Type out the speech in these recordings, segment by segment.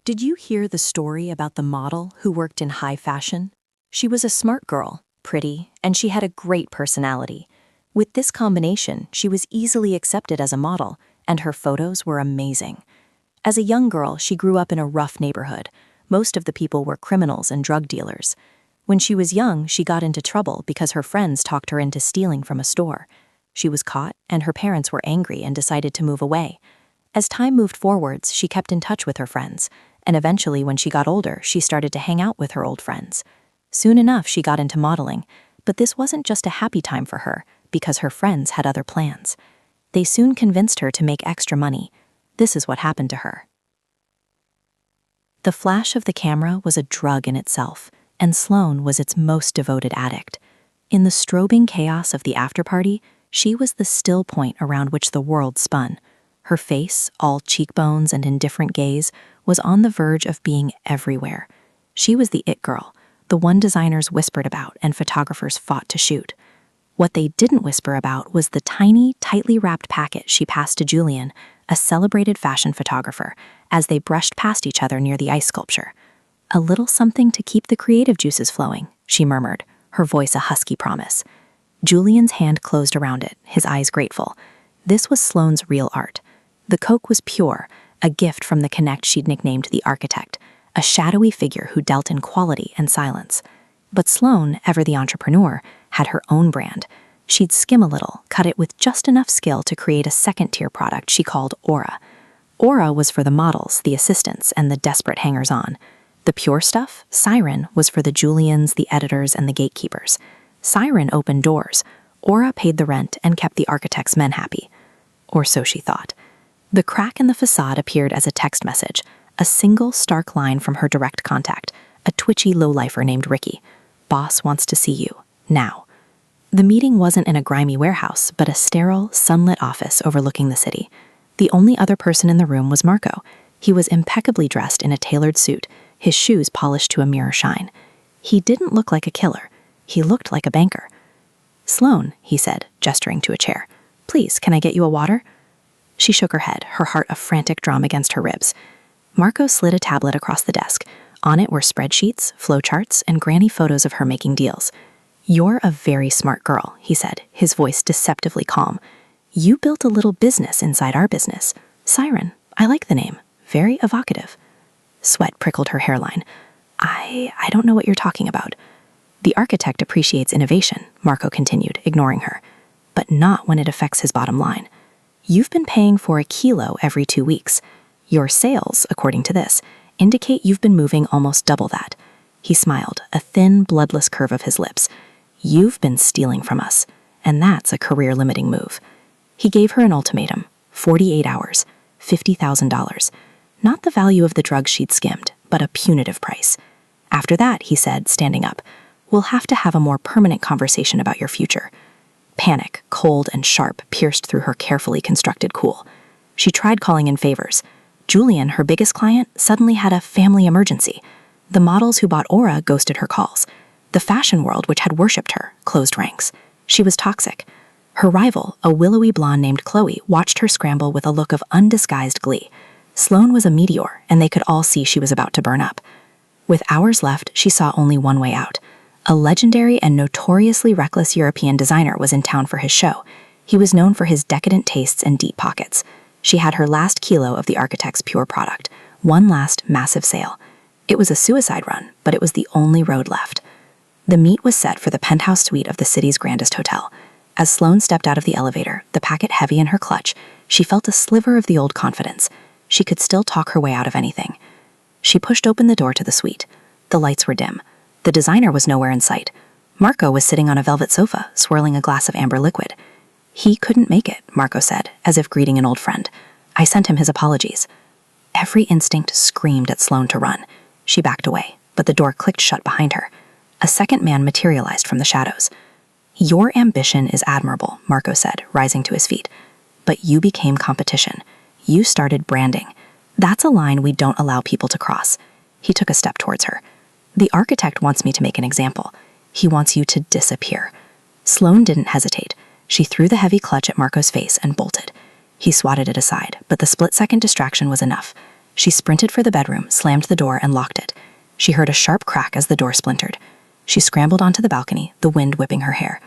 Did you hear the story about the model who worked in high fashion? She was a smart girl, pretty, and she had a great personality. With this combination, she was easily accepted as a model, and her photos were amazing. As a young girl, she grew up in a rough neighborhood. Most of the people were criminals and drug dealers. When she was young, she got into trouble because her friends talked her into stealing from a store. She was caught, and her parents were angry and decided to move away. As time moved forwards, she kept in touch with her friends, and eventually when she got older, she started to hang out with her old friends. Soon enough, she got into modeling, but this wasn't just a happy time for her, because her friends had other plans. They soon convinced her to make extra money. This is what happened to her. The flash of the camera was a drug in itself, and Sloane was its most devoted addict. In the strobing chaos of the after-party, she was the still point around which the world spun. Her face, all cheekbones and indifferent gaze, was on the verge of being everywhere. She was the it girl, the one designers whispered about and photographers fought to shoot. What they didn't whisper about was the tiny, tightly wrapped packet she passed to Julian, a celebrated fashion photographer, as they brushed past each other near the ice sculpture. "A little something to keep the creative juices flowing," she murmured, her voice a husky promise. Julian's hand closed around it, his eyes grateful. This was Sloane's real art. The Coke was pure, a gift from the connect she'd nicknamed the architect, a shadowy figure who dealt in quality and silence. But Sloane, ever the entrepreneur, had her own brand. She'd skim a little, cut it with just enough skill to create a second-tier product she called Aura. Aura was for the models, the assistants, and the desperate hangers-on. The pure stuff, Siren, was for the Julians, the editors, and the gatekeepers. Siren opened doors. Aura paid the rent and kept the architect's men happy. Or so she thought. The crack in the facade appeared as a text message, a single stark line from her direct contact, a twitchy lowlifer named Ricky. "Boss wants to see you. Now." The meeting wasn't in a grimy warehouse, but a sterile, sunlit office overlooking the city. The only other person in the room was Marco. He was impeccably dressed in a tailored suit, his shoes polished to a mirror shine. He didn't look like a killer. He looked like a banker. "Sloane," he said, gesturing to a chair. "Please, can I get you a water?" She shook her head, her heart a frantic drum against her ribs. Marco slid a tablet across the desk. On it were spreadsheets, flowcharts, and granny photos of her making deals. "You're a very smart girl," he said, his voice deceptively calm. "You built a little business inside our business. Siren, I like the name. Very evocative." Sweat prickled her hairline. I don't know what you're talking about." "The architect appreciates innovation," Marco continued, ignoring her, "but not when it affects his bottom line. You've been paying for a kilo every 2 weeks. Your sales, according to this, indicate you've been moving almost double that." He smiled, a thin, bloodless curve of his lips. "You've been stealing from us, and that's a career-limiting move." He gave her an ultimatum, 48 hours, $50,000. Not the value of the drugs she'd skimmed, but a punitive price. "After that," he said, standing up, "we'll have to have a more permanent conversation about your future." Panic, cold and sharp, pierced through her carefully constructed cool. She tried calling in favors. Julian, her biggest client, suddenly had a family emergency. The models who bought Aura ghosted her calls. The fashion world, which had worshipped her, closed ranks. She was toxic. Her rival, a willowy blonde named Chloe, watched her scramble with a look of undisguised glee. Sloane was a meteor, and they could all see she was about to burn up. With hours left, she saw only one way out. A legendary and notoriously reckless European designer was in town for his show. He was known for his decadent tastes and deep pockets. She had her last kilo of the architect's pure product, one last massive sale. It was a suicide run, but it was the only road left. The meet was set for the penthouse suite of the city's grandest hotel. As Sloane stepped out of the elevator, the packet heavy in her clutch, she felt a sliver of the old confidence. She could still talk her way out of anything. She pushed open the door to the suite. The lights were dim. The designer was nowhere in sight. Marco was sitting on a velvet sofa, swirling a glass of amber liquid. "He couldn't make it," Marco said, as if greeting an old friend. "I sent him his apologies." Every instinct screamed at Sloane to run. She backed away, but the door clicked shut behind her. A second man materialized from the shadows. "Your ambition is admirable," Marco said, rising to his feet. "But you became competition. You started branding. That's a line we don't allow people to cross." He took a step towards her. "The architect wants me to make an example. He wants you to disappear." Sloane didn't hesitate. She threw the heavy clutch at Marco's face and bolted. He swatted it aside, but the split-second distraction was enough. She sprinted for the bedroom, slammed the door, and locked it. She heard a sharp crack as the door splintered. She scrambled onto the balcony, the wind whipping her hair.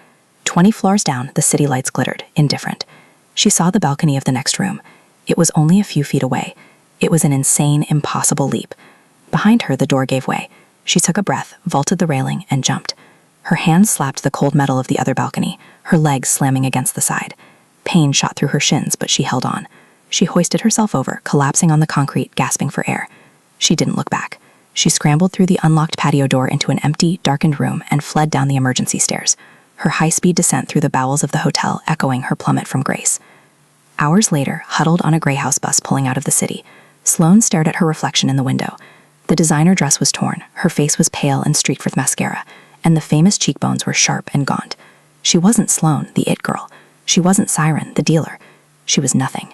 20 floors down, the city lights glittered, indifferent. She saw the balcony of the next room. It was only a few feet away. It was an insane, impossible leap. Behind her, the door gave way. She took a breath, vaulted the railing, and jumped. Her hands slapped the cold metal of the other balcony, her legs slamming against the side. Pain shot through her shins, but she held on. She hoisted herself over, collapsing on the concrete, gasping for air. She didn't look back. She scrambled through the unlocked patio door into an empty, darkened room and fled down the emergency stairs, her high-speed descent through the bowels of the hotel echoing her plummet from grace. Hours later, huddled on a gray house bus pulling out of the city, Sloane stared at her reflection in the window. The designer dress was torn, her face was pale and streaked with mascara, and the famous cheekbones were sharp and gaunt. She wasn't Sloane, the it girl. She wasn't Siren, the dealer. She was nothing.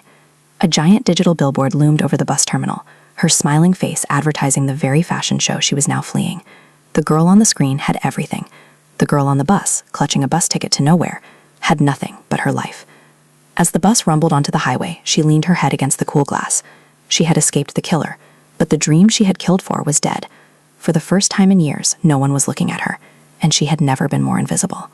A giant digital billboard loomed over the bus terminal, her smiling face advertising the very fashion show she was now fleeing. The girl on the screen had everything. The girl on the bus, clutching a bus ticket to nowhere, had nothing but her life. As the bus rumbled onto the highway, she leaned her head against the cool glass. She had escaped the killer, but the dream she had killed for was dead. For the first time in years, no one was looking at her, and she had never been more invisible.